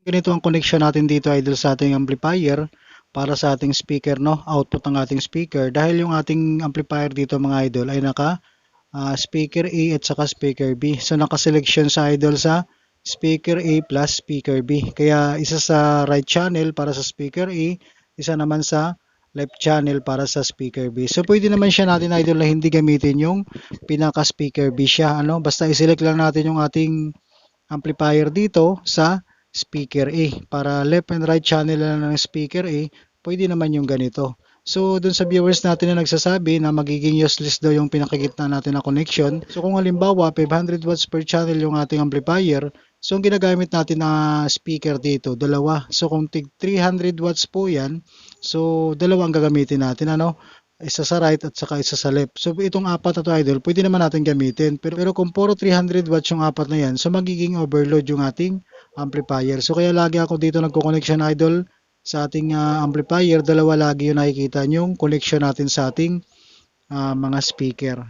Ganito ang connection natin dito idol sa ating amplifier para sa ating speaker, no? Output ng ating speaker. Dahil yung ating amplifier dito mga idol ay naka speaker A at saka speaker B. So naka-selection sa idol sa speaker A plus speaker B. Kaya isa sa right channel para sa speaker A, isa naman sa left channel para sa speaker B. So pwede naman siya natin idol na hindi gamitin yung pinaka speaker B siya. Ano? Basta i-select lang natin yung ating amplifier dito sa speaker A. Para left and right channel lang ng speaker A, pwede naman yung ganito. So, dun sa viewers natin na nagsasabi na magiging useless daw yung pinakagitna natin na connection. So, kung halimbawa 500 watts per channel yung ating amplifier, so ang ginagamit natin na speaker dito, dalawa. So, kung tig 300 watts po yan, so dalawa ang gagamitin natin, ano? Isa sa right at saka isa sa left. So itong apat na to idol, pwede naman natin gamitin. Pero kung puro 300 watts yung apat na yan, so magiging overload yung ating amplifier. So kaya lagi ako dito nagko-connection idol sa ating amplifier. Dalawa lagi yung nakikita yung connection natin sa ating mga speaker.